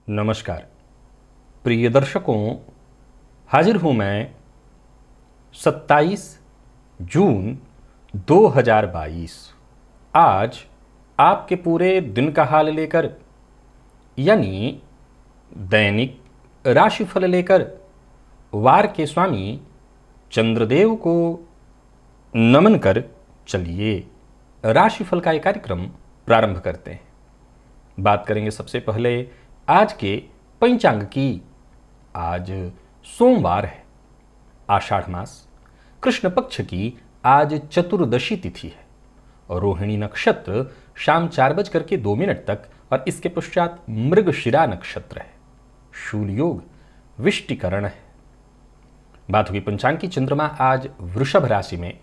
नमस्कार प्रिय दर्शकों, हाजिर हूं मैं 27 जून 2022 आज आपके पूरे दिन का हाल लेकर, यानी दैनिक राशिफल लेकर वार के स्वामी चंद्रदेव को नमन कर चलिए राशिफल का एक कार्यक्रम प्रारंभ करते हैं। बात करेंगे सबसे पहले आज के पंचांग की। आज सोमवार है, आषाढ़ मास, कृष्ण पक्ष की आज चतुर्दशी तिथि है और रोहिणी नक्षत्र शाम 4:02 तक और इसके पश्चात मृगशिरा नक्षत्र है। शूल योग विष्टिकरण है। बात हुई पंचांग की। चंद्रमा आज वृषभ राशि में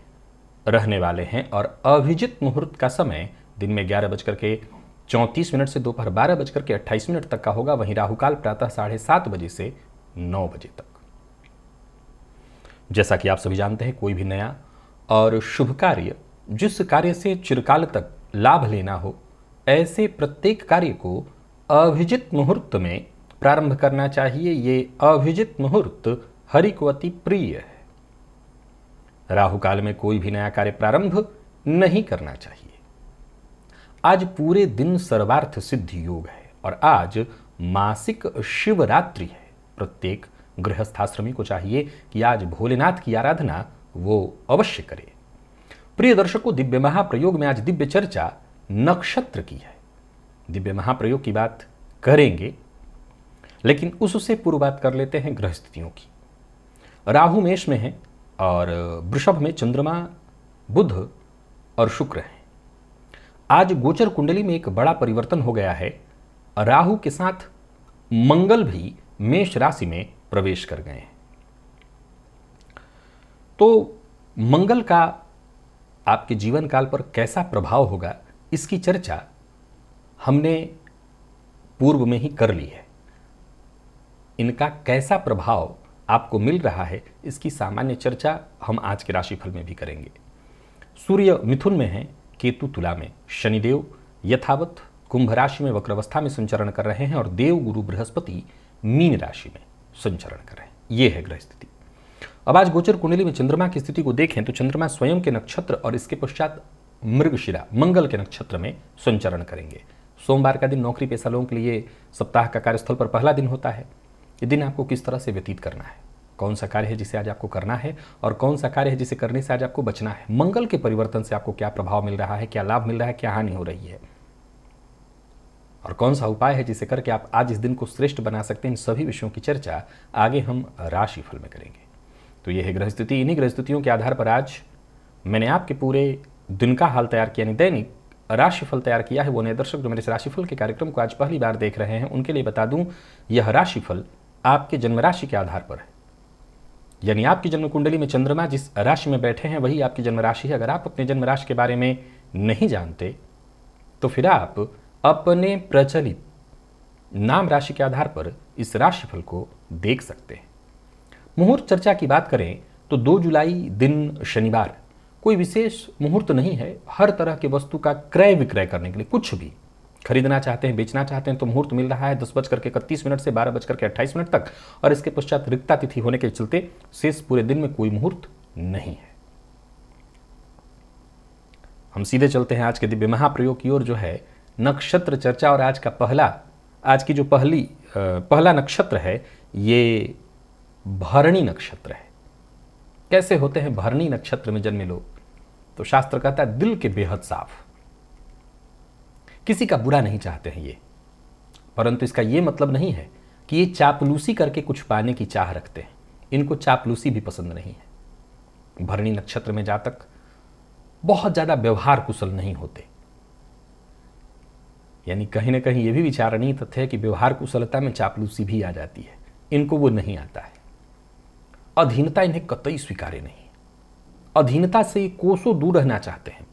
रहने वाले हैं और अभिजित मुहूर्त का समय दिन में 11:34 से दोपहर 12:28 तक का होगा। वहीं राहुकाल प्रातः 7:30 बजे से 9 बजे तक। जैसा कि आप सभी जानते हैं, कोई भी नया और शुभ कार्य, जिस कार्य से चिरकाल तक लाभ लेना हो, ऐसे प्रत्येक कार्य को अभिजित मुहूर्त में प्रारंभ करना चाहिए। ये अभिजित मुहूर्त हरि को अति प्रिय है। राहुकाल में कोई भी नया कार्य प्रारंभ नहीं करना चाहिए। आज पूरे दिन सर्वार्थ सिद्धि योग है और आज मासिक शिवरात्रि है। प्रत्येक गृहस्थाश्रमी को चाहिए कि आज भोलेनाथ की आराधना वो अवश्य करे। प्रिय दर्शकों, दिव्य महाप्रयोग में आज दिव्य चर्चा नक्षत्र की है। दिव्य महाप्रयोग की बात करेंगे, लेकिन उससे पूर्व बात कर लेते हैं ग्रह स्थितियों की। राहु मेष में है और वृषभ में चंद्रमा, बुध और शुक्र है। आज गोचर कुंडली में एक बड़ा परिवर्तन हो गया है। राहु के साथ मंगल भी मेष राशि में प्रवेश कर गए हैं। तो मंगल का आपके जीवन काल पर कैसा प्रभाव होगा, इसकी चर्चा हमने पूर्व में ही कर ली है। इनका कैसा प्रभाव आपको मिल रहा है, इसकी सामान्य चर्चा हम आज के राशिफल में भी करेंगे। सूर्य मिथुन में है, केतु तुला में, शनिदेव यथावत कुंभ राशि में वक्रावस्था में संचरण कर रहे हैं और देव गुरु बृहस्पति मीन राशि में संचरण कर रहे हैं। यह है ग्रह स्थिति। अब आज गोचर कुंडली में चंद्रमा की स्थिति को देखें तो चंद्रमा स्वयं के नक्षत्र और इसके पश्चात मृगशिरा मंगल के नक्षत्र में संचरण करेंगे। सोमवार का दिन नौकरी पेशा लोगों के लिए सप्ताह का कार्यस्थल पर पहला दिन होता है। ये दिन आपको किस तरह से व्यतीत करना है, कौन सा कार्य है जिसे आज आपको करना है और कौन सा कार्य है जिसे करने से आज आपको बचना है, मंगल के परिवर्तन से आपको क्या प्रभाव मिल रहा है, क्या लाभ मिल रहा है, क्या हानि हो रही है और कौन सा उपाय है जिसे करके आप आज इस दिन को श्रेष्ठ बना सकते हैं। इन सभी विषयों की चर्चा आगे हम राशिफल में करेंगे। तो यह है ग्रह स्थिति। इन्हीं ग्रह स्थितियों के आधार पर आज मैंने आपके पूरे दिन का हाल तैयार किया, यानी दैनिक राशिफल तैयार किया है। वो नए दर्शक जो मेरे इस राशिफल के कार्यक्रम को आज पहली बार देख रहे हैं, उनके लिए बता दूं, यह राशिफल आपके जन्म राशि के आधार पर है। यानी आपकी जन्म कुंडली में चंद्रमा जिस राशि में बैठे हैं वही आपकी जन्म राशि है। अगर आप अपने जन्म राशि के बारे में नहीं जानते तो फिर आप अपने प्रचलित नाम राशि के आधार पर इस राशिफल को देख सकते हैं। मुहूर्त चर्चा की बात करें तो 2 जुलाई दिन शनिवार, कोई विशेष मुहूर्त नहीं है। हर तरह की वस्तु का क्रय विक्रय करने के लिए, कुछ भी खरीदना चाहते हैं, बेचना चाहते हैं तो मुहूर्त मिल रहा है 10:31 से 12:28 तक और इसके पश्चात रिक्ता तिथि होने के चलते शेष पूरे दिन में कोई मुहूर्त नहीं है। हम सीधे चलते हैं आज के दिव्य महाप्रयोग की ओर, जो है नक्षत्र चर्चा। और आज की जो पहला नक्षत्र है ये भरणी नक्षत्र है। कैसे होते हैं भरणी नक्षत्र में जन्मे लोग? तो शास्त्र कहता है दिल के बेहद साफ, किसी का बुरा नहीं चाहते हैं ये, परंतु इसका ये मतलब नहीं है कि ये चापलूसी करके कुछ पाने की चाह रखते हैं। इनको चापलूसी भी पसंद नहीं है। भरणी नक्षत्र में जातक बहुत ज्यादा व्यवहार कुशल नहीं होते, यानी कहीं ना कहीं ये भी विचारणीय तथ्य है कि व्यवहार कुशलता में चापलूसी भी आ जाती है, इनको वो नहीं आता है। अधीनता इन्हें कतई स्वीकार्य नहीं है। अधीनता से कोसों दूर रहना चाहते हैं,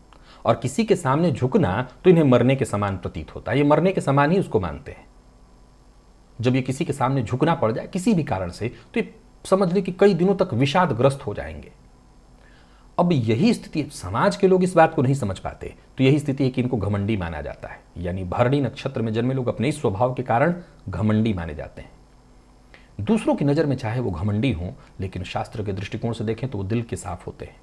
और किसी के सामने झुकना तो इन्हें मरने के समान प्रतीत होता है। ये मरने के समान ही उसको मानते हैं। जब ये किसी के सामने झुकना पड़ जाए किसी भी कारण से, तो ये समझ ले कि कई दिनों तक विषादग्रस्त हो जाएंगे। अब यही स्थिति, समाज के लोग इस बात को नहीं समझ पाते, तो यही स्थिति है कि इनको घमंडी माना जाता है। यानी भरणी नक्षत्र में जन्मे लोग अपने इस स्वभाव के कारण घमंडी माने जाते हैं। दूसरों की नज़र में चाहे वो घमंडी हों, लेकिन शास्त्र के दृष्टिकोण से देखें तो वो दिल के साफ होते हैं।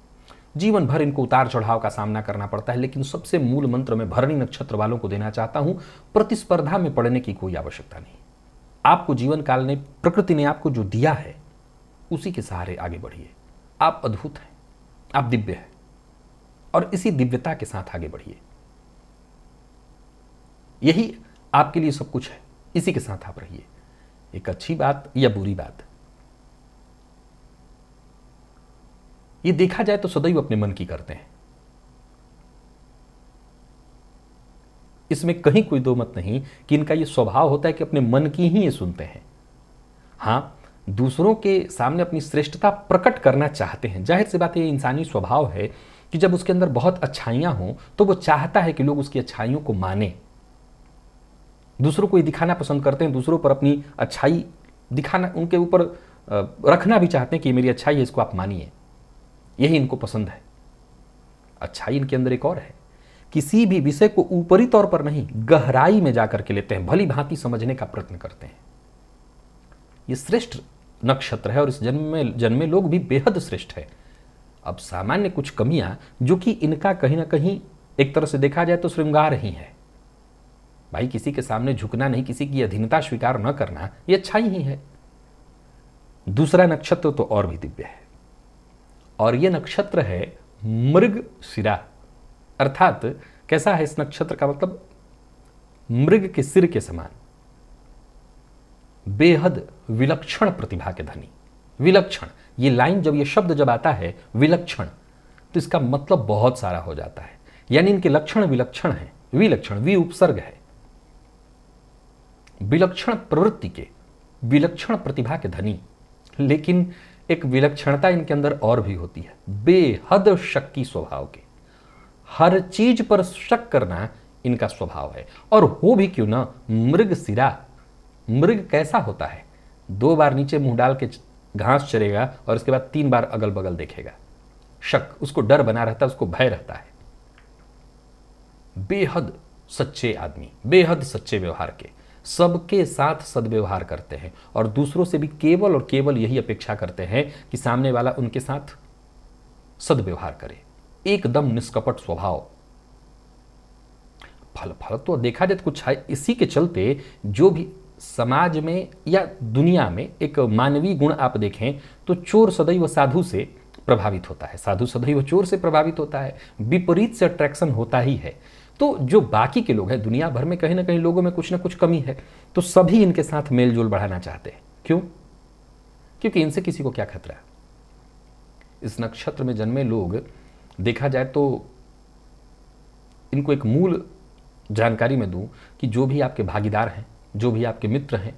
जीवन भर इनको उतार चढ़ाव का सामना करना पड़ता है, लेकिन सबसे मूल मंत्र मैं भरणी नक्षत्र वालों को देना चाहता हूं, प्रतिस्पर्धा में पड़ने की कोई आवश्यकता नहीं। आपको जीवन काल ने, प्रकृति ने आपको जो दिया है, उसी के सहारे आगे बढ़िए। आप अद्भुत हैं, आप दिव्य हैं, और इसी दिव्यता के साथ आगे बढ़िए। यही आपके लिए सब कुछ है, इसी के साथ आप रहिए। एक अच्छी बात या बुरी बात, ये देखा जाए तो सदैव अपने मन की करते हैं। इसमें कहीं कोई दो मत नहीं कि इनका ये स्वभाव होता है कि अपने मन की ही ये सुनते हैं। हां, दूसरों के सामने अपनी श्रेष्ठता प्रकट करना चाहते हैं। जाहिर सी बात है, ये इंसानी स्वभाव है कि जब उसके अंदर बहुत अच्छाइयां हों तो वो चाहता है कि लोग उसकी अच्छाइयों को माने। दूसरों को ये दिखाना पसंद करते हैं, दूसरों पर अपनी अच्छाई दिखाना, उनके ऊपर रखना भी चाहते हैं कि ये मेरी अच्छाई है, इसको आप मानिए। यही इनको पसंद है। अच्छाई इनके अंदर एक और है, किसी भी विषय को ऊपरी तौर पर नहीं, गहराई में जाकर के लेते हैं, भली भांति समझने का प्रयत्न करते हैं। ये श्रेष्ठ नक्षत्र है, और इस जन्मे लोग भी बेहद श्रेष्ठ है। अब सामान्य कुछ कमियां जो कि इनका कहीं ना कहीं एक तरह से देखा जाए तो श्रृंगार ही है। भाई, किसी के सामने झुकना नहीं, किसी की अधीनता स्वीकार न करना, यह अच्छाई ही है। दूसरा नक्षत्र तो और भी दिव्य है, और यह नक्षत्र है मृगशिरा। अर्थात कैसा है इस नक्षत्र का मतलब? मृग के सिर के समान, बेहद विलक्षण प्रतिभा के धनी। विलक्षण, ये लाइन जब, ये शब्द जब आता है विलक्षण, तो इसका मतलब बहुत सारा हो जाता है। यानी इनके लक्षण विलक्षण है। विलक्षण, वि उपसर्ग है। विलक्षण प्रवृत्ति के, विलक्षण प्रतिभा के धनी। लेकिन एक विलक्षणता इनके अंदर और भी होती है, बेहद शक्की स्वभाव के। हर चीज पर शक करना इनका स्वभाव है। और हो भी क्यों ना, मृगशिरा। मृग कैसा होता है? 2 बार नीचे मुंह डाल के घास चरेगा और उसके बाद 3 बार अगल बगल देखेगा। शक, उसको डर बना रहता है, उसको भय रहता है। बेहद सच्चे आदमी, बेहद सच्चे व्यवहार के, सबके साथ सद्व्यवहार करते हैं, और दूसरों से भी केवल और केवल यही अपेक्षा करते हैं कि सामने वाला उनके साथ सद्व्यवहार करे। एकदम निष्कपट स्वभाव। फल तो देखा जाए तो कुछ है। इसी के चलते जो भी समाज में या दुनिया में एक मानवीय गुण आप देखें तो चोर सदैव साधु से प्रभावित होता है, साधु सदैव चोर से प्रभावित होता है। विपरीत से अट्रैक्शन होता ही है। तो जो बाकी के लोग हैं, दुनिया भर में कहीं ना कहीं लोगों में कुछ ना कुछ कमी है, तो सभी इनके साथ मेलजोल बढ़ाना चाहते हैं। क्यों? क्योंकि इनसे किसी को क्या खतरा। इस नक्षत्र में जन्मे लोग देखा जाए तो इनको एक मूल जानकारी में दूं कि जो भी आपके भागीदार हैं, जो भी आपके मित्र हैं,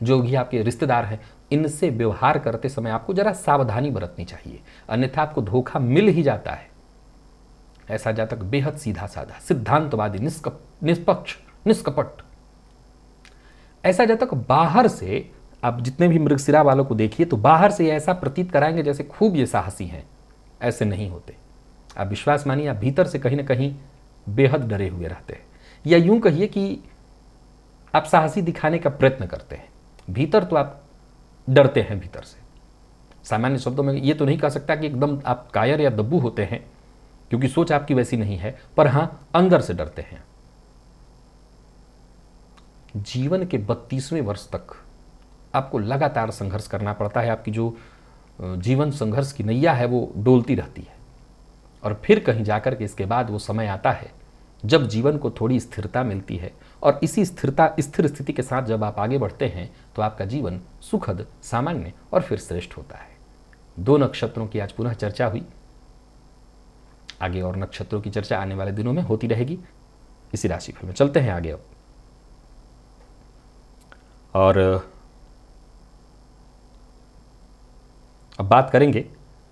जो भी आपके रिश्तेदार हैं, इनसे व्यवहार करते समय आपको जरा सावधानी बरतनी चाहिए, अन्यथा आपको धोखा मिल ही जाता है। ऐसा जातक बेहद सीधा साधा, सिद्धांतवादी, निष्पक्ष, निष्कपट। ऐसा जातक बाहर से, आप जितने भी मृगशिरा वालों को देखिए तो बाहर से ऐसा प्रतीत कराएंगे जैसे खूब ये साहसी हैं। ऐसे नहीं होते। आप विश्वास मानिए, आप भीतर से कहीं ना कहीं बेहद डरे हुए रहते हैं, या यूं कहिए कि आप साहसी दिखाने का प्रयत्न करते हैं, भीतर तो आप डरते हैं भीतर से। सामान्य शब्दों में ये तो नहीं कह सकता कि एकदम आप कायर या दब्बू होते हैं, क्योंकि सोच आपकी वैसी नहीं है, पर हां अंदर से डरते हैं। जीवन के 32वें वर्ष तक आपको लगातार संघर्ष करना पड़ता है। आपकी जो जीवन संघर्ष की नैया है वो डोलती रहती है, और फिर कहीं जाकर के इसके बाद वो समय आता है जब जीवन को थोड़ी स्थिरता मिलती है, और इसी स्थिर स्थिति के साथ जब आप आगे बढ़ते हैं तो आपका जीवन सुखद, सामान्य और फिर श्रेष्ठ होता है। 2 नक्षत्रों की आज पुनः चर्चा हुई। आगे और नक्षत्रों की चर्चा आने वाले दिनों में होती रहेगी। इसी राशिफल में चलते हैं आगे। अब और अब बात करेंगे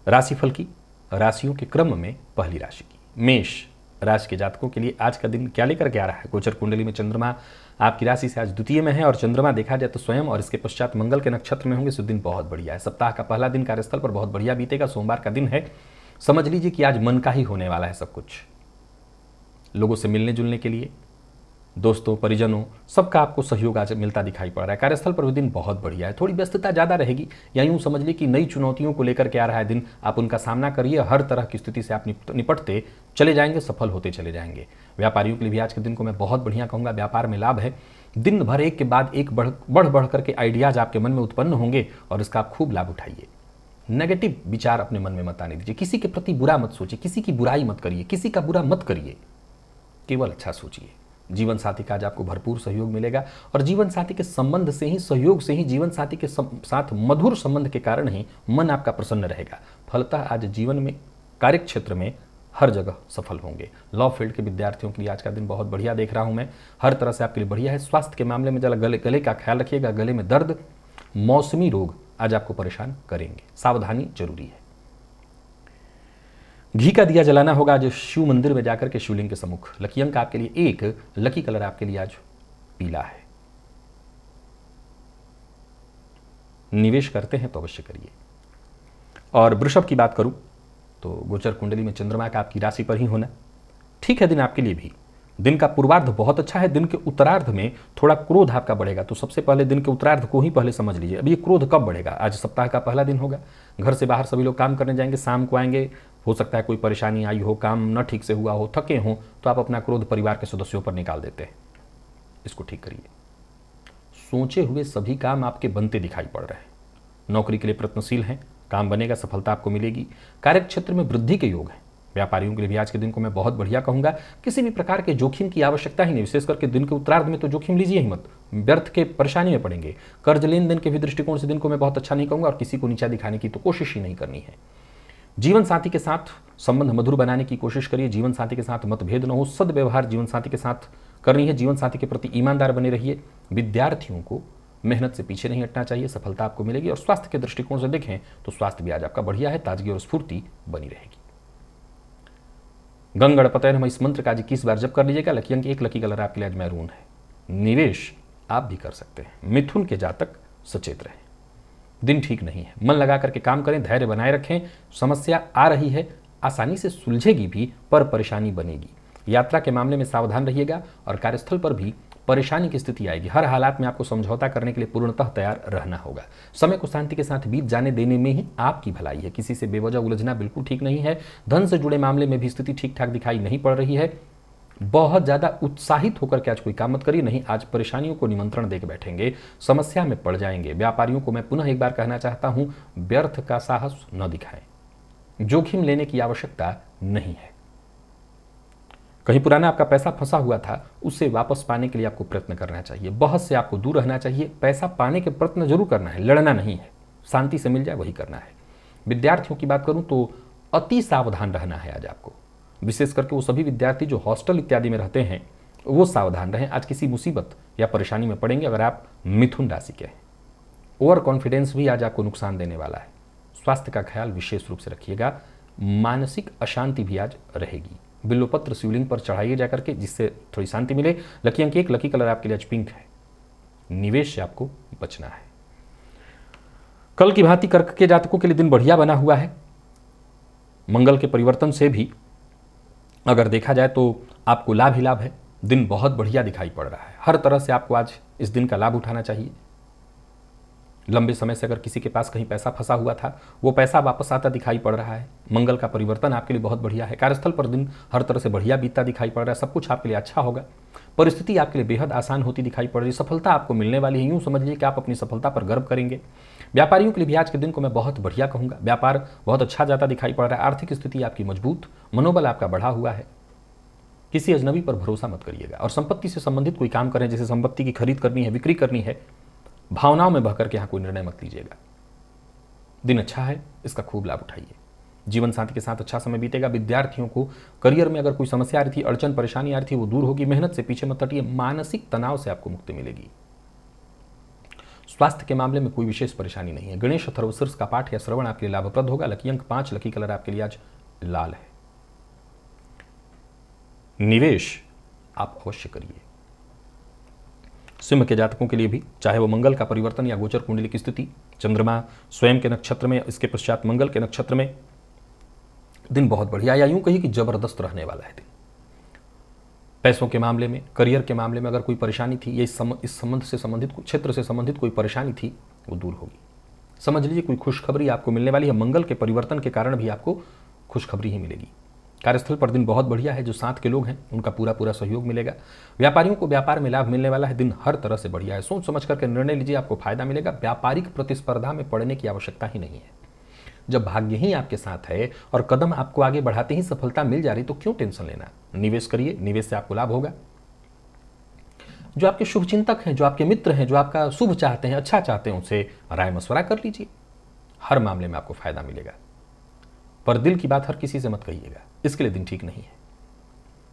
राशिफल की, राशियों के क्रम में पहली राशि की। मेष राशि के जातकों के लिए आज का दिन क्या लेकर के आ रहा है? गोचर कुंडली में चंद्रमा आपकी राशि से आज द्वितीय में है और चंद्रमा देखा जाए तो स्वयं और इसके पश्चात मंगल के नक्षत्र में होंगे। तो दिन बहुत बढ़िया है। सप्ताह का पहला दिन कार्यस्थल पर बहुत बढ़िया बीतेगा। सोमवार का दिन है। समझ लीजिए कि आज मन का ही होने वाला है सब कुछ। लोगों से मिलने जुलने के लिए, दोस्तों परिजनों सबका आपको सहयोग आज मिलता दिखाई पड़ रहा है। कार्यस्थल पर भी दिन बहुत बढ़िया है। थोड़ी व्यस्तता ज़्यादा रहेगी, या यूँ समझ लीजिए कि नई चुनौतियों को लेकर के आ रहा है दिन। आप उनका सामना करिए, हर तरह की स्थिति से आप निपटते चले जाएंगे, सफल होते चले जाएंगे। व्यापारियों के लिए भी आज के दिन को मैं बहुत बढ़िया कहूँगा। व्यापार में लाभ है। दिन भर एक के बाद एक बढ़ करके आइडियाज़ आपके मन में उत्पन्न होंगे और इसका आप खूब लाभ उठाइए। नेगेटिव विचार अपने मन में मत आने दीजिए। किसी के प्रति बुरा मत सोचिए, किसी की बुराई मत करिए, किसी का बुरा मत करिए, केवल अच्छा सोचिए। जीवन साथी का आज आपको भरपूर सहयोग मिलेगा और जीवन साथी के संबंध से ही, सहयोग से ही, जीवन साथी के साथ मधुर संबंध के कारण ही मन आपका प्रसन्न रहेगा। फलतः आज जीवन में, कार्य क्षेत्र में हर जगह सफल होंगे। लॉ फील्ड के विद्यार्थियों के लिए आज का दिन बहुत बढ़िया देख रहा हूं मैं। हर तरह से आपके लिए बढ़िया है। स्वास्थ्य के मामले में जरा गले का ख्याल रखिएगा। गले में दर्द, मौसमी रोग आज आपको परेशान करेंगे, सावधानी जरूरी है। घी का दिया जलाना होगा आज शिव मंदिर में जाकर के शिवलिंग के सम्मुख। लकी अंक आपके लिए 1, लकी कलर आपके लिए आज पीला है। निवेश करते हैं तो अवश्य करिए। और वृषभ की बात करूं तो गोचर कुंडली में चंद्रमा का आपकी राशि पर ही होना ठीक है दिन आपके लिए भी। दिन का पूर्वार्ध बहुत अच्छा है। दिन के उत्तरार्ध में थोड़ा क्रोध आपका बढ़ेगा। तो सबसे पहले दिन के उत्तरार्ध को ही पहले समझ लीजिए। अब ये क्रोध कब बढ़ेगा? आज सप्ताह का पहला दिन होगा। घर से बाहर सभी लोग काम करने जाएंगे, शाम को आएंगे। हो सकता है कोई परेशानी आई हो, काम न ठीक से हुआ हो, थके हों, तो आप अपना क्रोध परिवार के सदस्यों पर निकाल देते हैं। इसको ठीक करिए। सोचे हुए सभी काम आपके बनते दिखाई पड़ रहे हैं। नौकरी के लिए प्रयत्नशील हैं, काम बनेगा, सफलता आपको मिलेगी। कार्य क्षेत्र में वृद्धि के योग हैं। व्यापारियों के लिए भी आज के दिन को मैं बहुत बढ़िया कहूंगा। किसी भी प्रकार के जोखिम की आवश्यकता ही नहीं। विशेष करके दिन के उत्तरार्ध में तो जोखिम लीजिए ही मत, व्यर्थ के परेशानी में पड़ेंगे। कर्ज लेन देन के भी दृष्टिकोण से दिन को मैं बहुत अच्छा नहीं कहूंगा और किसी को नीचा दिखाने की तो कोशिश ही नहीं करनी है। जीवन साथी के साथ संबंध मधुर बनाने की कोशिश करिए। जीवन साथी के साथ मतभेद न हो, सद्व्यवहार जीवन साथी के साथ करनी है। जीवन साथी के प्रति ईमानदार बने रहिए। विद्यार्थियों को मेहनत से पीछे नहीं हटना चाहिए, सफलता आपको मिलेगी। और स्वास्थ्य के दृष्टिकोण से देखें तो स्वास्थ्य भी आज आपका बढ़िया है। ताजगी और स्फूर्ति बनी रहेगी। गंग गणपतये नमः इस मंत्र का आज 21 बार जप कर लीजिएगा। लकी अंक 1, लकी कलर आपके लिए आज मैरून है। निवेश आप भी कर सकते हैं। मिथुन के जातक सचेत रहें, दिन ठीक नहीं है। मन लगा करके काम करें, धैर्य बनाए रखें। समस्या आ रही है, आसानी से सुलझेगी भी, पर परेशानी बनेगी। यात्रा के मामले में सावधान रहिएगा और कार्यस्थल पर भी परेशानी की स्थिति आएगी। हर हालात में आपको समझौता करने के लिए पूर्णतः तैयार रहना होगा। समय को शांति के साथ बीत जाने देने में ही आपकी भलाई है। किसी से बेवजह उलझना बिल्कुल ठीक नहीं है। धन से जुड़े मामले में भी स्थिति ठीक ठाक दिखाई नहीं पड़ रही है। बहुत ज़्यादा उत्साहित होकर के आज कोई काम मत करिए, नहीं आज परेशानियों को निमंत्रण देकर बैठेंगे, समस्या में पड़ जाएंगे। व्यापारियों को मैं पुनः एक बार कहना चाहता हूं, व्यर्थ का साहस न दिखाएं। जोखिम लेने की आवश्यकता नहीं है। कहीं पुराना आपका पैसा फंसा हुआ था, उससे वापस पाने के लिए आपको प्रयत्न करना चाहिए। बहस से आपको दूर रहना चाहिए। पैसा पाने के प्रयत्न जरूर करना है, लड़ना नहीं है। शांति से मिल जाए वही करना है। विद्यार्थियों की बात करूं तो अति सावधान रहना है आज आपको। विशेष करके वो सभी विद्यार्थी जो हॉस्टल इत्यादि में रहते हैं, वो सावधान रहें। आज किसी मुसीबत या परेशानी में पड़ेंगे अगर आप मिथुन राशि के हैं। ओवर कॉन्फिडेंस भी आज आपको नुकसान देने वाला है। स्वास्थ्य का ख्याल विशेष रूप से रखिएगा। मानसिक अशांति भी आज रहेगी। बिल्वपत्र शिवलिंग पर चढ़ाइए जाकर के, जिससे थोड़ी शांति मिले। लकी अंक 1, लकी कलर आपके लिए आज पिंक है। निवेश से आपको बचना है। कल की भांति कर्क के जातकों के लिए दिन बढ़िया बना हुआ है। मंगल के परिवर्तन से भी अगर देखा जाए तो आपको लाभ ही लाभ है। दिन बहुत बढ़िया दिखाई पड़ रहा है। हर तरह से आपको आज इस दिन का लाभ उठाना चाहिए। लंबे समय से अगर किसी के पास कहीं पैसा फंसा हुआ था, वो पैसा वापस आता दिखाई पड़ रहा है। मंगल का परिवर्तन आपके लिए बहुत बढ़िया है। कार्यस्थल पर दिन हर तरह से बढ़िया बीतता दिखाई पड़ रहा है। सब कुछ आपके लिए अच्छा होगा। परिस्थिति आपके लिए बेहद आसान होती दिखाई पड़ रही है। सफलता आपको मिलने वाली है। यूँ समझ लीजिए कि आप अपनी सफलता पर गर्व करेंगे। व्यापारियों के लिए भी आज के दिन को मैं बहुत बढ़िया कहूँगा। व्यापार बहुत अच्छा जाता दिखाई पड़ रहा है। आर्थिक स्थिति आपकी मजबूत, मनोबल आपका बढ़ा हुआ है। किसी अजनबी पर भरोसा मत करिएगा। और संपत्ति से संबंधित कोई काम करें, जैसे संपत्ति की खरीद करनी है, बिक्री करनी है, भावनाओं में बहकर के यहाँ कोई निर्णय मत लीजिएगा। दिन अच्छा है, इसका खूब लाभ उठाइए। जीवन साथी के साथ अच्छा समय बीतेगा। विद्यार्थियों को करियर में अगर कोई समस्या आ रही थी, अड़चन परेशानी आ रही थी, वो दूर होगी। मेहनत से पीछे मत हटिए। मानसिक तनाव से आपको मुक्ति मिलेगी। स्वास्थ्य के मामले में कोई विशेष परेशानी नहीं है। गणेश अथर्वशीर्ष का पाठ या श्रवण आपके लिए लाभप्रद होगा। लकी अंक 5, लकी कलर आपके लिए आज लाल है। निवेश आप अवश्य करिए। सिंह के जातकों के लिए भी, चाहे वो मंगल का परिवर्तन या गोचर कुंडली की स्थिति, चंद्रमा स्वयं के नक्षत्र में, इसके पश्चात मंगल के नक्षत्र में, दिन बहुत बढ़िया या यूं कही कि जबरदस्त रहने वाला है दिन। पैसों के मामले में, करियर के मामले में अगर कोई परेशानी थी या इस संबंध से संबंधित, क्षेत्र से संबंधित कोई परेशानी थी, वो दूर होगी। समझ लीजिए कोई खुशखबरी आपको मिलने वाली है। मंगल के परिवर्तन के कारण भी आपको खुशखबरी ही मिलेगी। कार्यस्थल पर दिन बहुत बढ़िया है। जो साथ के लोग हैं उनका पूरा पूरा सहयोग मिलेगा। व्यापारियों को व्यापार में लाभ मिलने वाला है। दिन हर तरह से बढ़िया है। सोच समझ करके निर्णय लीजिए, आपको फायदा मिलेगा। व्यापारिक प्रतिस्पर्धा में पड़ने की आवश्यकता ही नहीं है। जब भाग्य ही आपके साथ है और कदम आपको आगे बढ़ाते ही सफलता मिल जा रही, तो क्यों टेंशन लेना। निवेश करिए, निवेश से आपको लाभ होगा। जो आपके शुभ चिंतक हैं, जो आपके मित्र हैं, जो आपका शुभ चाहते हैं, अच्छा चाहते हैं, उनसे राय मशवरा कर लीजिए। हर मामले में आपको फायदा मिलेगा। पर दिल की बात हर किसी से मत कहिएगा, इसके लिए दिन ठीक नहीं है।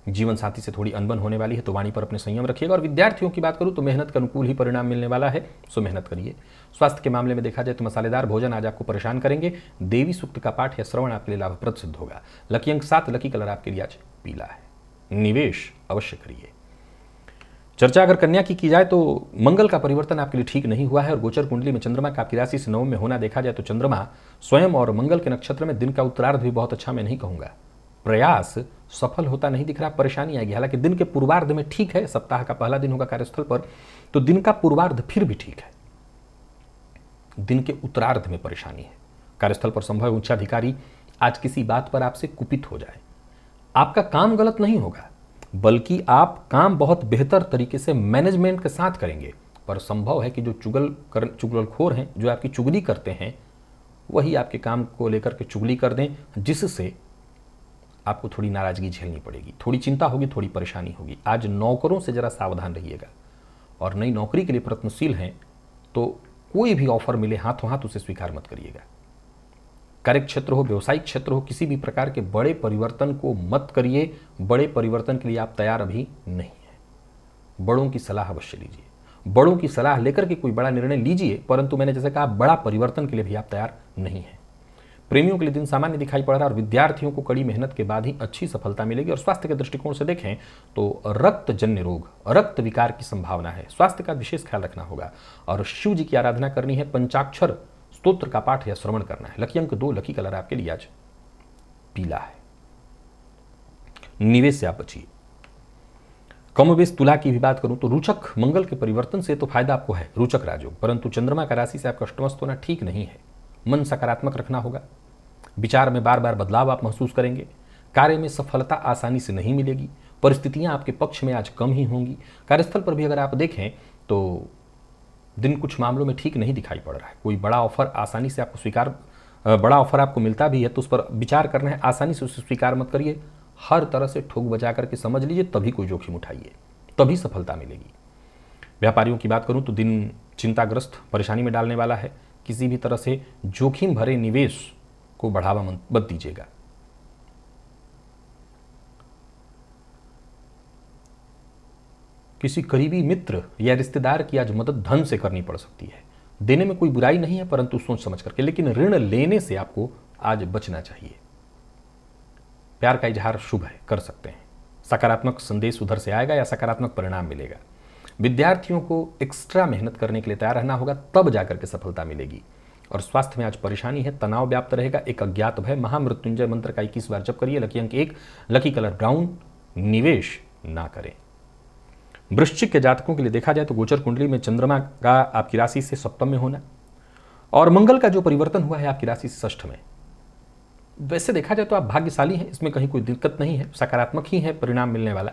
जीवन साथी से थोड़ी अनबन होने वाली है, तो वाणी पर अपने संयम रखिएगा। और विद्यार्थियों की बात करूं तो मेहनत के अनुकूल ही परिणाम मिलने वाला है, सो मेहनत करिए। स्वास्थ्य के मामले में देखा जाए तो मसालेदार भोजन आज आपको परेशान करेंगे। देवी सूक्त का पाठ या श्रवण आपके लिए लाभप्रद सिद्ध होगा। लकी अंक 7, लकी कलर आपके लिए आज पीला है। निवेश अवश्य करिए। चर्चा अगर कन्या की जाए तो मंगल का परिवर्तन आपके लिए ठीक नहीं हुआ है और गोचर कुंडली में चंद्रमा का आपकी राशि से 9 में होना देखा जाए तो चंद्रमा स्वयं और मंगल के नक्षत्र में, दिन का उत्तरार्ध भी बहुत अच्छा मैं नहीं कहूंगा। प्रयास सफल होता नहीं दिख रहा, परेशानी आएगी। हालांकि दिन के पूर्वार्ध में ठीक है, सप्ताह का पहला दिन होगा कार्यस्थल पर, तो दिन का पूर्वार्ध फिर भी ठीक है। दिन के उत्तरार्ध में परेशानी है। कार्यस्थल पर संभव उच्चाधिकारी आज किसी बात पर आपसे कुपित हो जाए। आपका काम गलत नहीं होगा, बल्कि आप काम बहुत बेहतर तरीके से मैनेजमेंट के साथ करेंगे। पर संभव है कि जो चुगलखोर हैं, जो आपकी चुगली करते हैं, वही आपके काम को लेकर के चुगली कर दें, जिससे आपको थोड़ी नाराजगी झेलनी पड़ेगी, थोड़ी चिंता होगी, थोड़ी परेशानी होगी। आज नौकरों से जरा सावधान रहिएगा। और नई नौकरी के लिए प्रयत्नशील हैं तो कोई भी ऑफर मिले हाथों हाथ उसे स्वीकार मत करिएगा। कार्य क्षेत्र हो, व्यवसायिक क्षेत्र हो, किसी भी प्रकार के बड़े परिवर्तन को मत करिए। बड़े परिवर्तन के लिए आप तैयार अभी नहीं हैं। बड़ों की सलाह अवश्य लीजिए। बड़ों की सलाह लेकर के कोई बड़ा निर्णय लीजिए, परंतु मैंने जैसे कहा, बड़ा परिवर्तन के लिए भी आप तैयार नहीं हैं। प्रेमियों के लिए दिन सामान्य दिखाई पड़ रहा है और विद्यार्थियों को कड़ी मेहनत के बाद ही अच्छी सफलता मिलेगी। और स्वास्थ्य के दृष्टिकोण से देखें तो रक्तजन्य रोग, रक्त विकार की संभावना है। स्वास्थ्य का विशेष ख्याल रखना होगा और शिव जी की आराधना करनी है। पंचाक्षर स्तोत्र का पाठ या श्रवण करना है। लकी अंक 2, लकी कलर आपके लिए आज पीला है। निवेश से आप बचिए। कमोबेश तुला की भी बात करूं तो रुचक मंगल के परिवर्तन से तो फायदा आपको है, रुचक राजयोग, परंतु चंद्रमा का राशि से आपका अष्टमस्थ होना ठीक नहीं है। मन सकारात्मक रखना होगा। विचार में बार बार बदलाव आप महसूस करेंगे। कार्य में सफलता आसानी से नहीं मिलेगी। परिस्थितियां आपके पक्ष में आज कम ही होंगी। कार्यस्थल पर भी अगर आप देखें तो दिन कुछ मामलों में ठीक नहीं दिखाई पड़ रहा है। कोई बड़ा ऑफर आसानी से आपको बड़ा ऑफर आपको मिलता भी है तो उस पर विचार करना है, आसानी से उसे स्वीकार मत करिए। हर तरह से ठोक बजा करके समझ लीजिए, तभी कोई जोखिम उठाइए, तभी सफलता मिलेगी। व्यापारियों की बात करूं तो दिन चिंताग्रस्त, परेशानी में डालने वाला है। किसी भी तरह से जोखिम भरे निवेश को बढ़ावा मत दीजिएगा। किसी करीबी मित्र या रिश्तेदार की आज मदद धन से करनी पड़ सकती है। देने में कोई बुराई नहीं है, परंतु सोच समझ करके। लेकिन ऋण लेने से आपको आज बचना चाहिए। प्यार का इजहार शुभ है, कर सकते हैं। सकारात्मक संदेश उधर से आएगा या सकारात्मक परिणाम मिलेगा। विद्यार्थियों को एक्स्ट्रा मेहनत करने के लिए तैयार रहना होगा, तब जाकर के सफलता मिलेगी। और स्वास्थ्य में आज परेशानी है, तनाव व्याप्त रहेगा। एक अज्ञात भय, महामृत्युंजय मंत्र का 21 बार जप करिए। लकी अंक 1, लकी कलर ब्राउन। निवेश ना करें। वृश्चिक के जातकों के लिए देखा जाए तो गोचर कुंडली में चंद्रमा का आपकी राशि से सप्तम में होना और मंगल का जो परिवर्तन हुआ है आपकी राशि से षष्ठ में। वैसे देखा जाए तो आप भाग्यशाली हैं, इसमें कहीं कोई दिक्कत नहीं है, सकारात्मक ही है परिणाम मिलने वाला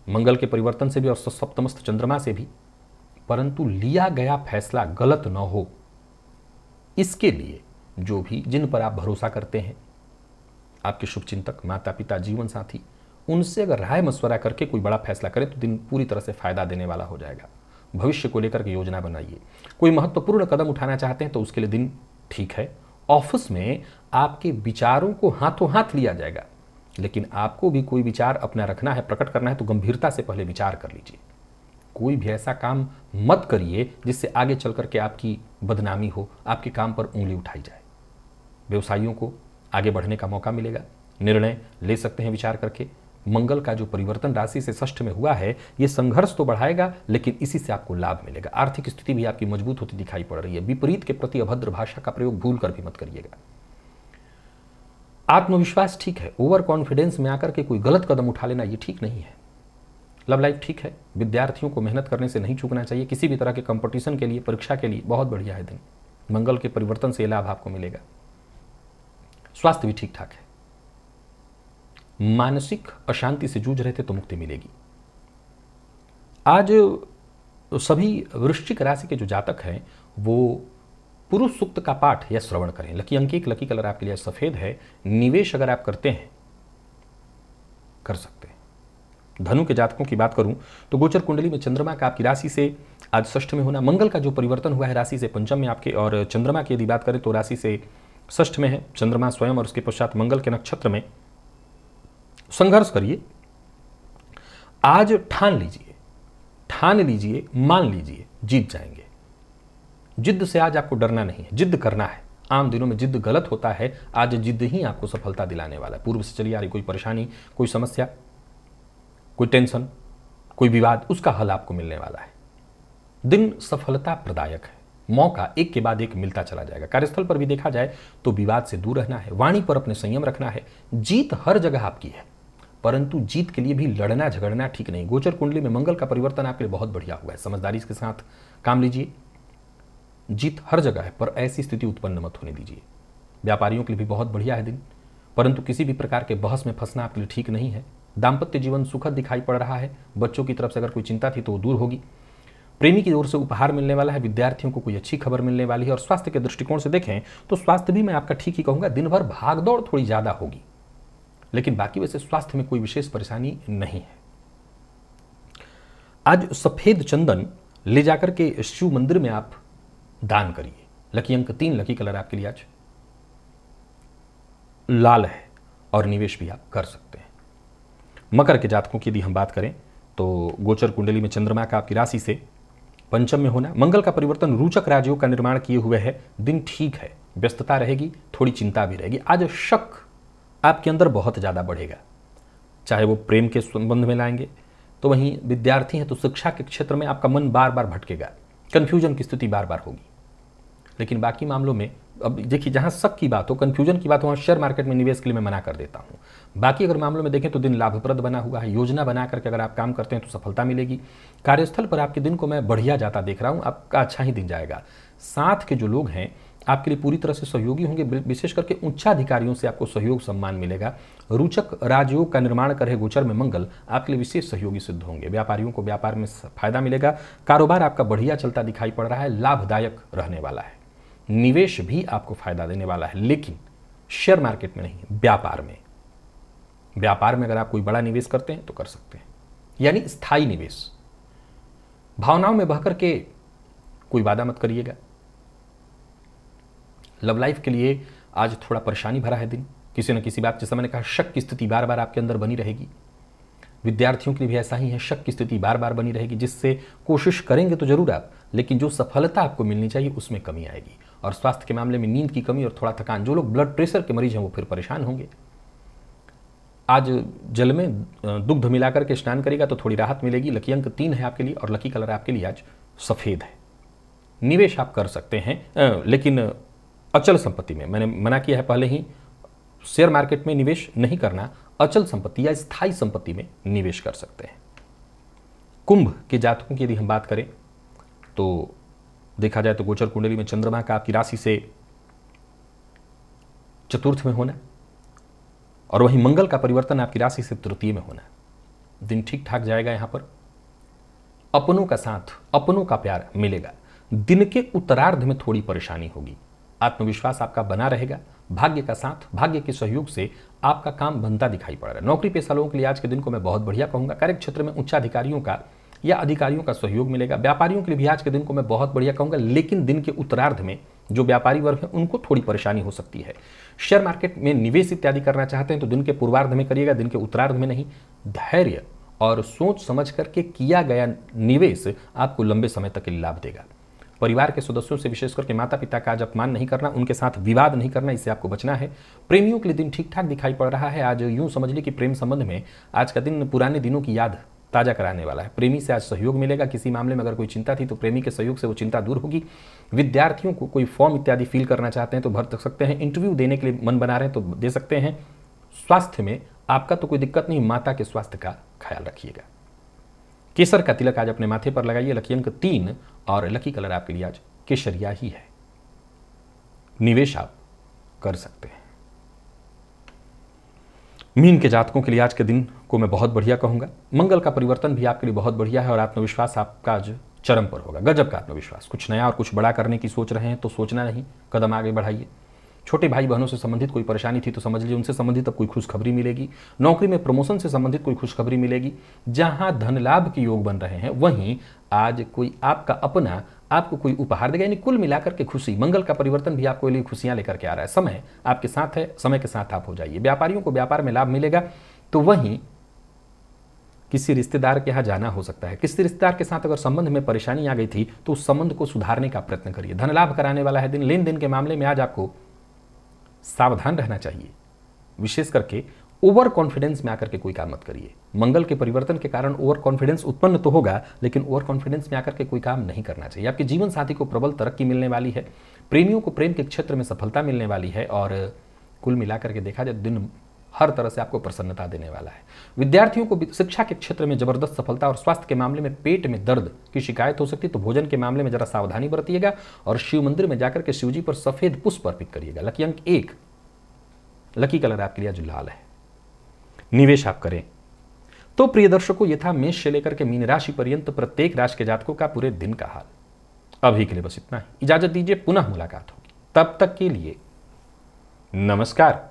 मंगल के परिवर्तन से भी और सप्तमस्थ चंद्रमा से भी। परंतु लिया गया फैसला गलत न हो, इसके लिए जो भी जिन पर आप भरोसा करते हैं, आपके शुभचिंतक, माता पिता, जीवन साथी, उनसे अगर राय मशवरा करके कोई बड़ा फैसला करें तो दिन पूरी तरह से फायदा देने वाला हो जाएगा। भविष्य को लेकर के योजना बनाइए। कोई महत्वपूर्ण कदम उठाना चाहते हैं तो उसके लिए दिन ठीक है। ऑफिस में आपके विचारों को हाथों हाथ लिया जाएगा, लेकिन आपको भी कोई विचार अपना रखना है, प्रकट करना है तो गंभीरता से पहले विचार कर लीजिए। कोई भी ऐसा काम मत करिए जिससे आगे चल करके आपकी बदनामी हो, आपके काम पर उंगली उठाई जाए। व्यवसायियों को आगे बढ़ने का मौका मिलेगा, निर्णय ले सकते हैं विचार करके। मंगल का जो परिवर्तन राशि से षष्ठ में हुआ है, ये संघर्ष तो बढ़ाएगा लेकिन इसी से आपको लाभ मिलेगा। आर्थिक स्थिति भी आपकी मजबूत होती दिखाई पड़ रही है। विपरीत के प्रति अभद्र भाषा का प्रयोग भूल कर भी मत करिएगा। आत्मविश्वास ठीक है, ओवर कॉन्फिडेंस में आकर के कोई गलत कदम उठा लेना ये ठीक नहीं है। लव लाइफ ठीक है, विद्यार्थियों को मेहनत करने से नहीं चूकना चाहिए। किसी भी तरह के कंपटीशन के लिए, परीक्षा के लिए बहुत बढ़िया है दिन। मंगल के परिवर्तन से लाभ आपको मिलेगा। स्वास्थ्य भी ठीक ठाक है। मानसिक अशांति से जूझ रहे थे तो मुक्ति मिलेगी। आज सभी वृश्चिक राशि के जो जातक हैं वो पुरुष सूक्त का पाठ या श्रवण करें। लकी अंक 1, लकी कलर आपके लिए सफेद है। निवेश अगर आप करते हैं कर सकते हैं। धनु के जातकों की बात करूं तो गोचर कुंडली में चंद्रमा का आपकी राशि से आज षष्ठ में होना, मंगल का जो परिवर्तन हुआ है राशि से पंचम में आपके, और चंद्रमा की यदि बात करें तो राशि से षष्ठ में है चंद्रमा स्वयं, और उसके पश्चात मंगल के नक्षत्र में। संघर्ष करिए, आज ठान लीजिए, मान लीजिए, जीत जाएंगे। जिद्द से आज आपको डरना नहीं है, जिद्द करना है। आम दिनों में जिद्द गलत होता है, आज जिद्द ही आपको सफलता दिलाने वाला है। पूर्व से चली आ रही कोई परेशानी, कोई समस्या, कोई टेंशन, कोई विवाद, उसका हल आपको मिलने वाला है। दिन सफलता प्रदायक है, मौका एक के बाद एक मिलता चला जाएगा। कार्यस्थल पर भी देखा जाए तो विवाद से दूर रहना है, वाणी पर अपने संयम रखना है। जीत हर जगह आपकी है, परंतु जीत के लिए भी लड़ना झगड़ना ठीक नहीं। गोचर कुंडली में मंगल का परिवर्तन आपके लिए बहुत बढ़िया हुआ है। समझदारी के साथ काम लीजिए, जीत हर जगह है, पर ऐसी स्थिति उत्पन्न मत होने दीजिए। व्यापारियों के लिए भी बहुत बढ़िया है दिन, परंतु किसी भी प्रकार के बहस में फंसना आपके लिए ठीक नहीं है। दाम्पत्य जीवन सुखद दिखाई पड़ रहा है। बच्चों की तरफ से अगर कोई चिंता थी तो वो दूर होगी। प्रेमी की ओर से उपहार मिलने वाला है। विद्यार्थियों को कोई अच्छी खबर मिलने वाली है। और स्वास्थ्य के दृष्टिकोण से देखें तो स्वास्थ्य भी मैं आपका ठीक ही कहूंगा। दिन भर भागदौड़ थोड़ी ज्यादा होगी, लेकिन बाकी वैसे स्वास्थ्य में कोई विशेष परेशानी नहीं है। आज सफेद चंदन ले जाकर के शिव मंदिर में आप दान करिए। लकी अंक 3, लकी कलर आपके लिए आज लाल है, और निवेश भी आप कर सकते हैं। मकर के जातकों की यदि हम बात करें तो गोचर कुंडली में चंद्रमा का आपकी राशि से पंचम में होना, मंगल का परिवर्तन रोचक राजयोग का निर्माण किए हुए है। दिन ठीक है, व्यस्तता रहेगी, थोड़ी चिंता भी रहेगी। आज शक आपके अंदर बहुत ज़्यादा बढ़ेगा, चाहे वो प्रेम के संबंध में लाएंगे, तो वहीं विद्यार्थी हैं तो शिक्षा के क्षेत्र में आपका मन बार बार भटकेगा, कन्फ्यूजन की स्थिति बार बार होगी। लेकिन बाकी मामलों में अब देखिए, जहां शक की बात हो, कन्फ्यूजन की बात हो, वहां शेयर मार्केट में निवेश के लिए मैं मना कर देता हूं। बाकी अगर मामलों में देखें तो दिन लाभप्रद बना हुआ है। योजना बना करके अगर आप काम करते हैं तो सफलता मिलेगी। कार्यस्थल पर आपके दिन को मैं बढ़िया जाता देख रहा हूं, आपका अच्छा ही दिन जाएगा। साथ के जो लोग हैं आपके लिए पूरी तरह से सहयोगी होंगे, विशेष करके उच्चाधिकारियों से आपको सहयोग सम्मान मिलेगा। रोचक राजयोग का निर्माण कर रहे गोचर में मंगल आपके लिए विशेष सहयोगी सिद्ध होंगे। व्यापारियों को व्यापार में फायदा मिलेगा। कारोबार आपका बढ़िया चलता दिखाई पड़ रहा है, लाभदायक रहने वाला है। निवेश भी आपको फायदा देने वाला है, लेकिन शेयर मार्केट में नहीं, व्यापार में। व्यापार में अगर आप कोई बड़ा निवेश करते हैं तो कर सकते हैं, यानी स्थायी निवेश। भावनाओं में बहकर के कोई वादा मत करिएगा। लव लाइफ के लिए आज थोड़ा परेशानी भरा है दिन। किसी न किसी बात, जैसा मैंने कहा, शक की स्थिति बार बार आपके अंदर बनी रहेगी। विद्यार्थियों के लिए भी ऐसा ही है, शक की स्थिति बार बार बनी रहेगी, जिससे कोशिश करेंगे तो जरूर आप, लेकिन जो सफलता आपको मिलनी चाहिए उसमें कमी आएगी। और स्वास्थ्य के मामले में नींद की कमी और थोड़ा थकान। जो लोग ब्लड प्रेशर के मरीज हैं वो फिर परेशान होंगे। आज जल में दुग्ध मिलाकर के स्नान करेगा तो थोड़ी राहत मिलेगी। लकी अंक 3 है आपके लिए, और लकी कलर आपके लिए आज सफेद है। निवेश आप कर सकते हैं, लेकिन अचल संपत्ति में। मैंने मना किया है पहले ही, शेयर मार्केट में निवेश नहीं करना। अचल संपत्ति या स्थायी संपत्ति में निवेश कर सकते हैं। कुंभ के जातकों की यदि हम बात करें तो देखा जाए तो गोचर कुंडली में चंद्रमा का आपकी राशि से चतुर्थ में होना, और वहीं मंगल का परिवर्तन आपकी राशि से तृतीय में होना। दिन ठीक ठाक जाएगा। यहां पर अपनों का साथ, अपनों का प्यार मिलेगा। दिन के उत्तरार्ध में थोड़ी परेशानी होगी। आत्मविश्वास आपका बना रहेगा। भाग्य का साथ, भाग्य के सहयोग से आपका काम बनता दिखाई पड़ रहा है। नौकरी पेशा लोगों के लिए आज के दिन को मैं बहुत बढ़िया कहूंगा। कार्य क्षेत्र में उच्चाधिकारियों का या अधिकारियों का सहयोग मिलेगा। व्यापारियों के लिए भी आज के दिन को मैं बहुत बढ़िया कहूंगा, लेकिन दिन के उत्तरार्ध में जो व्यापारी वर्ग है उनको थोड़ी परेशानी हो सकती है। शेयर मार्केट में निवेश इत्यादि करना चाहते हैं तो दिन के पूर्वार्ध में करिएगा, दिन के उत्तरार्ध में नहीं। धैर्य और सोच समझ करके किया गया निवेश आपको लंबे समय तक के लिए लाभ देगा। परिवार के सदस्यों से विशेष करके माता पिता का आज अपमान नहीं करना, उनके साथ विवाद नहीं करना, इससे आपको बचना है। प्रेमियों के लिए दिन ठीक ठाक दिखाई पड़ रहा है। आज यूं समझ लीजिए कि प्रेम संबंध में आज का दिन पुराने दिनों की याद ताजा कराने वाला है। प्रेमी से आज सहयोग मिलेगा। किसी मामले में अगर कोई चिंता थी तो प्रेमी के सहयोग से वो चिंता दूर होगी। विद्यार्थियों को कोई फॉर्म इत्यादि फिल करना चाहते हैं तो भर सकते हैं। इंटरव्यू देने के लिए मन बना रहे हैं तो दे सकते हैं। स्वास्थ्य में आपका तो कोई दिक्कत नहीं, माता के स्वास्थ्य का ख्याल रखिएगा। केसर का तिलक आज अपने माथे पर लगाइए। लकी अंक 3 और लकी कलर आपके लिए आज केसरिया ही है। निवेश आप कर सकते हैं। मीन के जातकों के लिए आज के दिन को मैं बहुत बढ़िया कहूंगा। मंगल का परिवर्तन भी आपके लिए बहुत बढ़िया है और आत्मविश्वास आपका आज चरम पर होगा। गजब का आत्मविश्वास। कुछ नया और कुछ बड़ा करने की सोच रहे हैं तो सोचना नहीं, कदम आगे बढ़ाइए। छोटे भाई बहनों से संबंधित कोई परेशानी थी तो समझ लीजिए उनसे संबंधित अब कोई खुशखबरी मिलेगी। नौकरी में प्रमोशन से संबंधित कोई खुशखबरी मिलेगी। जहां धन लाभ के योग बन रहे हैं वहीं आज कोई आपका अपना आपको कोई उपहार देगा। यानी कुल मिलाकर के खुशी, मंगल का परिवर्तन भी आपको लिए खुशियां लेकर के आ रहा है। समय आपके साथ है, समय के साथ आप हो जाइए। व्यापारियों को व्यापार में लाभ मिलेगा। तो वहीं किसी रिश्तेदार के यहाँ जाना हो सकता है। किसी रिश्तेदार के साथ अगर संबंध में परेशानी आ गई थी तो उस संबंध को सुधारने का प्रयत्न करिए। धन लाभ कराने वाला है दिन। लेन देन के मामले में आज आपको सावधान रहना चाहिए। विशेष करके ओवर कॉन्फिडेंस में आकर के कोई काम मत करिए। मंगल के परिवर्तन के कारण ओवर कॉन्फिडेंस उत्पन्न तो होगा, लेकिन ओवर कॉन्फिडेंस में आकर के कोई काम नहीं करना चाहिए। आपके जीवन साथी को प्रबल तरक्की मिलने वाली है। प्रेमियों को प्रेम के क्षेत्र में सफलता मिलने वाली है और कुल मिलाकर के देखा जाए दिन हर तरह से आपको प्रसन्नता देने वाला है। विद्यार्थियों को शिक्षा के क्षेत्र में जबरदस्त सफलता और स्वास्थ्य के मामले में पेट में दर्द की शिकायत हो सकती है तो भोजन के मामले में जरा सावधानी बरतिएगा और शिव मंदिर में जाकर के शिवजी पर सफेद पुष्प अर्पित करिएगा। लकी अंक 1, लकी कलर आपके लिए आज लाल है। निवेश आप करें तो प्रिय दर्शकों, ये था मेष से लेकर के मीन राशि पर्यंत प्रत्येक राशि के जातकों का पूरे दिन का हाल। अभी के लिए बस इतना ही। इजाजत दीजिए, पुनः मुलाकात होगी। तब तक के लिए नमस्कार।